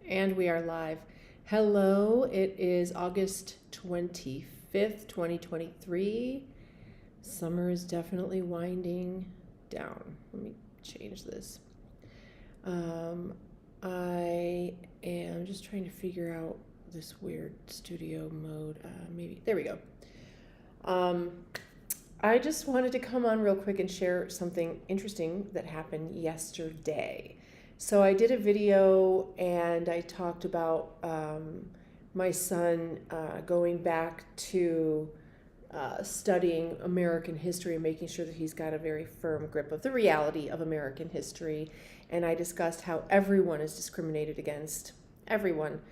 And we are live. Hello, it is August 25th, 2023. Summer is definitely winding down. Let me change this. I am just trying to figure out this weird studio mode. Maybe, there we go. I just wanted to come on real quick and share something interesting that happened yesterday. So I did a video and I talked about my son going back to studying American history and making sure that he's got a very firm grip of the reality of American history. And I discussed how everyone is discriminated against, everyone.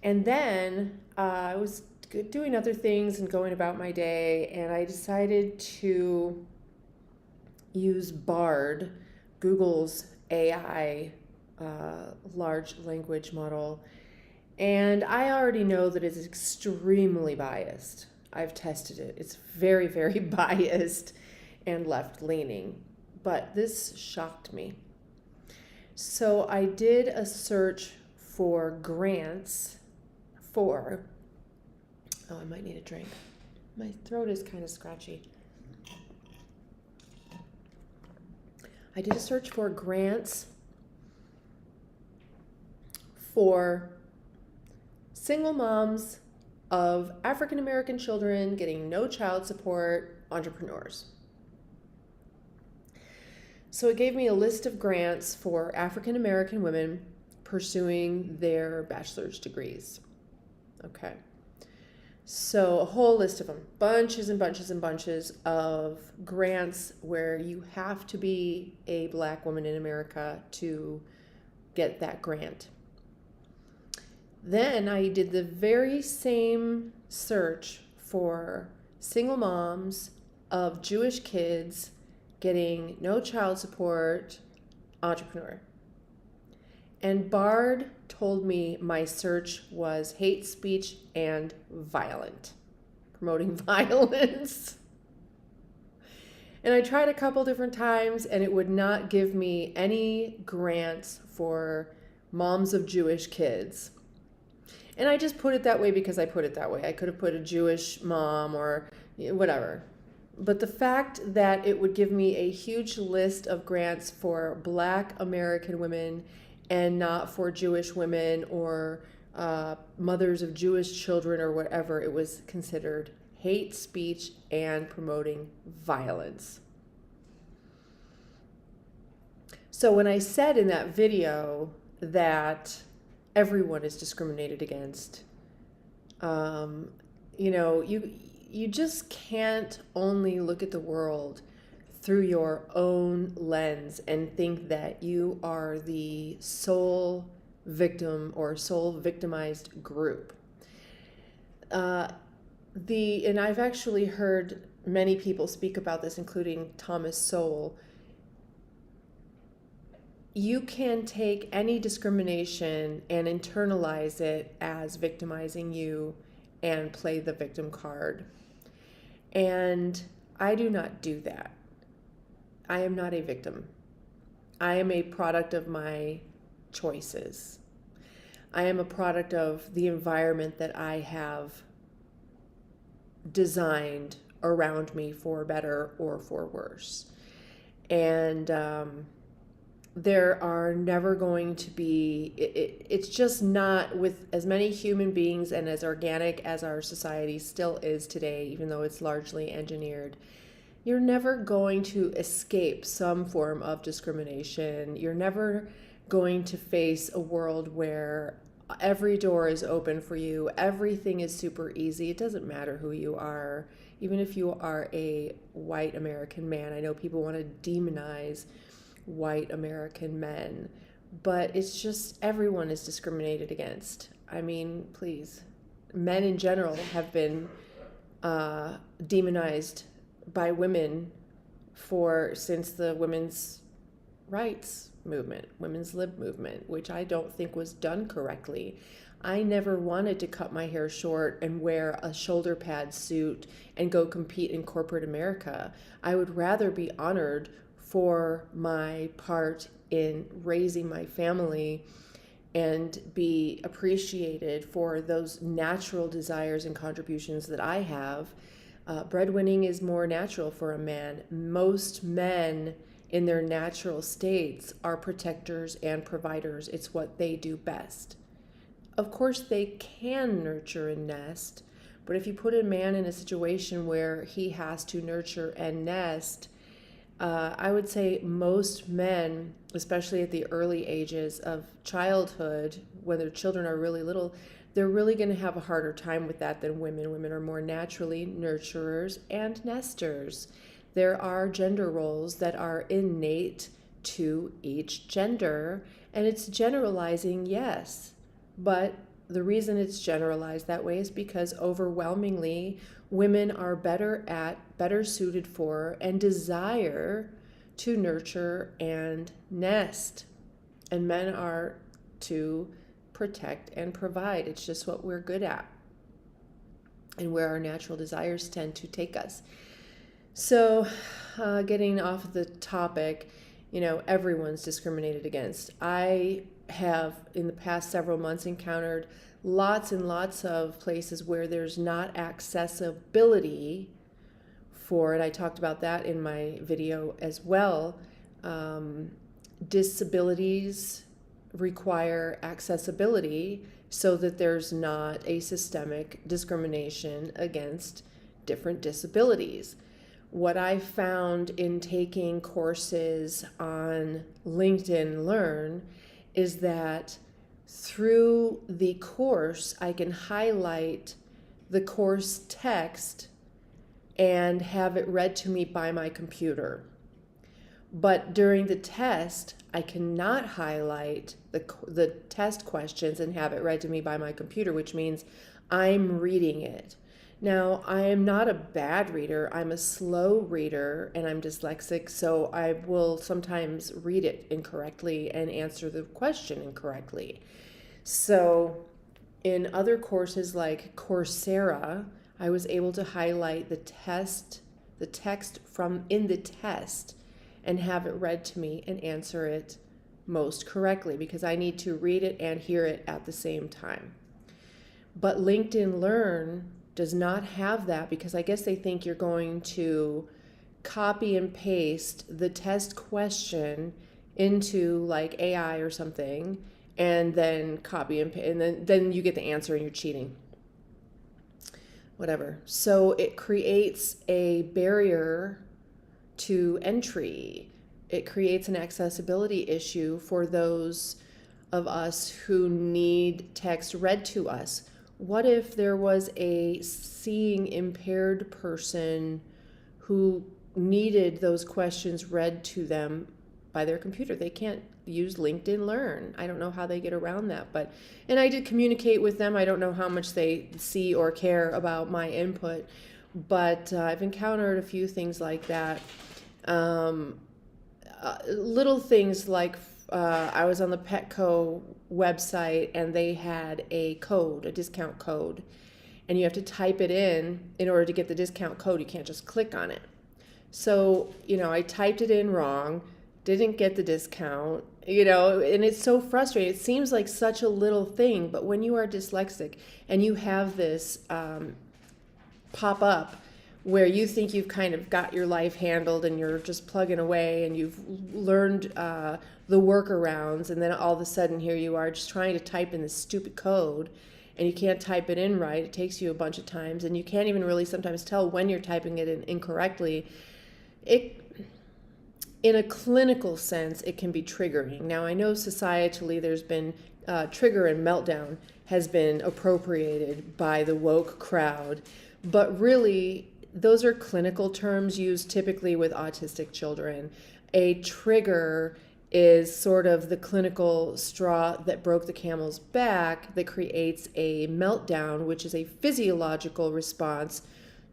And then I was doing other things and going about my day, and I decided to use BARD, Google's AI large language model, and I already know that it's extremely biased. I've tested it. It's very, very biased and left-leaning, but this shocked me. So I did a search for grants for, I might need a drink. My throat is kind of scratchy. I did a search for grants for single moms of African American children getting no child support entrepreneurs. So it gave me a list of grants for African American women pursuing their bachelor's degrees. Okay. So a whole list of them, bunches and bunches and bunches of grants where you have to be a Black woman in America to get that grant. Then I did the very same search for single moms of Jewish kids getting no child support entrepreneur. And BARD told me my search was hate speech and violent, promoting violence. And I tried a couple different times and it would not give me any grants for moms of Jewish kids. And I just put it that way because I put it that way. I could have put a Jewish mom or whatever. But the fact that it would give me a huge list of grants for Black American women and not for Jewish women or mothers of Jewish children or whatever, it was considered hate speech and promoting violence. So when I said in that video that everyone is discriminated against, you just can't only look at the world through your own lens and think that you are the sole victim or sole victimized group. And I've actually heard many people speak about this, including Thomas Sowell. You can take any discrimination and internalize it as victimizing you and play the victim card. And I do not do that. I am not a victim. I am a product of my choices. I am a product of the environment that I have designed around me for better or for worse. And there are never going to be, it's just not, with as many human beings and as organic as our society still is today, even though it's largely engineered, you're never going to escape some form of discrimination. You're never going to face a world where every door is open for you. Everything is super easy. It doesn't matter who you are. Even if you are a white American man, I know people want to demonize white American men, but it's just everyone is discriminated against. I mean, please. Men in general have been demonized by women since the women's rights movement, women's lib movement, which I don't think was done correctly. I never wanted to cut my hair short and wear a shoulder pad suit and go compete in corporate America. I would rather be honored for my part in raising my family and be appreciated for those natural desires and contributions that I have. Breadwinning is more natural for a man. Most men in their natural states are protectors and providers. It's what they do best. Of course, they can nurture and nest, but if you put a man in a situation where he has to nurture and nest, I would say most men, especially at the early ages of childhood, when their children are really little, they're really going to have a harder time with that than women. Women are more naturally nurturers and nesters. There are gender roles that are innate to each gender, and it's generalizing, yes. But the reason it's generalized that way is because overwhelmingly women are better suited for, and desire to nurture and nest. And men are to protect and provide. It's just what we're good at and where our natural desires tend to take us. So getting off the topic, everyone's discriminated against. I have in the past several months encountered lots and lots of places where there's not accessibility for, and I talked about that in my video as well. Disabilities require accessibility so that there's not a systemic discrimination against different disabilities. What I found in taking courses on LinkedIn Learn is that through the course, I can highlight the course text and have it read to me by my computer. But during the test, I cannot highlight the test questions and have it read to me by my computer, which means I'm reading it. Now, I am not a bad reader. I'm a slow reader and I'm dyslexic, so I will sometimes read it incorrectly and answer the question incorrectly. So in other courses like Coursera, I was able to highlight the text from in the test and have it read to me and answer it most correctly because I need to read it and hear it at the same time. But LinkedIn Learn does not have that because I guess they think you're going to copy and paste the test question into like AI or something and then copy and paste, and then you get the answer and you're cheating. Whatever. So it creates a barrier to entry. It creates an accessibility issue for those of us who need text read to us. What if there was a seeing impaired person who needed those questions read to them by their computer? They can't use LinkedIn Learn. I don't know how they get around that, and I did communicate with them. I don't know how much they see or care about my input, but I've encountered a few things like that. Little things like I was on the Petco website and they had a discount code, and you have to type it in order to get the discount code. You can't just click on it. So, I typed it in wrong, didn't get the discount, and it's so frustrating. It seems like such a little thing, but when you are dyslexic and you have this pop up where you think you've kind of got your life handled and you're just plugging away and you've learned the workarounds, and then all of a sudden here you are just trying to type in this stupid code and you can't type it in right. It takes you a bunch of times and you can't even really sometimes tell when you're typing it in incorrectly. In a clinical sense, it can be triggering. Now, I know societally there's been trigger and meltdown has been appropriated by the woke crowd, but really those are clinical terms used typically with autistic children. A trigger is sort of the clinical straw that broke the camel's back that creates a meltdown, which is a physiological response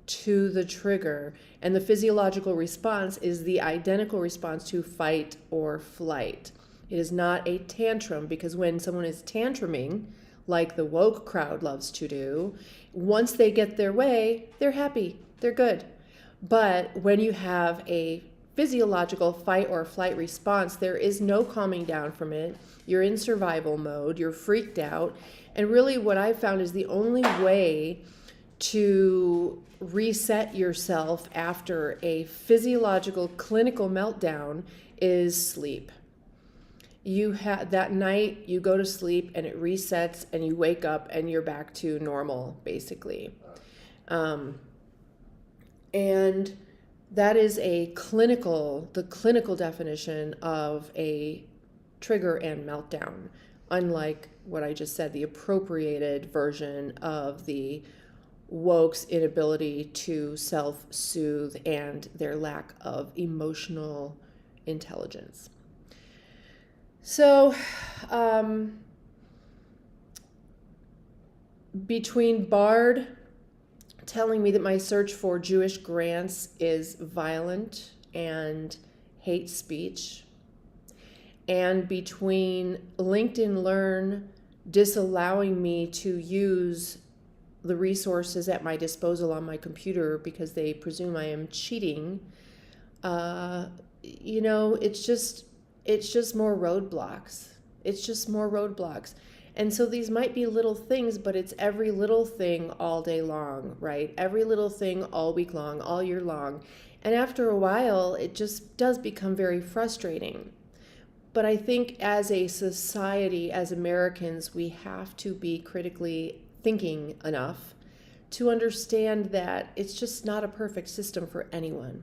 to the trigger. And the physiological response is the identical response to fight or flight. It is not a tantrum, because when someone is tantruming, like the woke crowd loves to do, once they get their way, they're happy, they're good. But when you have a physiological fight or flight response. There is no calming down from it. You're in survival mode, you're freaked out. And really what I've found is the only way to reset yourself after a physiological clinical meltdown is sleep. You have that night, you go to sleep and it resets and you wake up and you're back to normal, basically. And that is the clinical definition of a trigger and meltdown, unlike what I just said, the appropriated version of the woke's inability to self-soothe and their lack of emotional intelligence. So, between BARD telling me that my search for Jewish grants is violent and hate speech, and between LinkedIn Learn disallowing me to use the resources at my disposal on my computer because they presume I am cheating, it's just more roadblocks. It's just more roadblocks. And so these might be little things, but it's every little thing all day long, right? Every little thing all week long, all year long. And after a while, it just does become very frustrating. But I think as a society, as Americans, we have to be critically thinking enough to understand that it's just not a perfect system for anyone.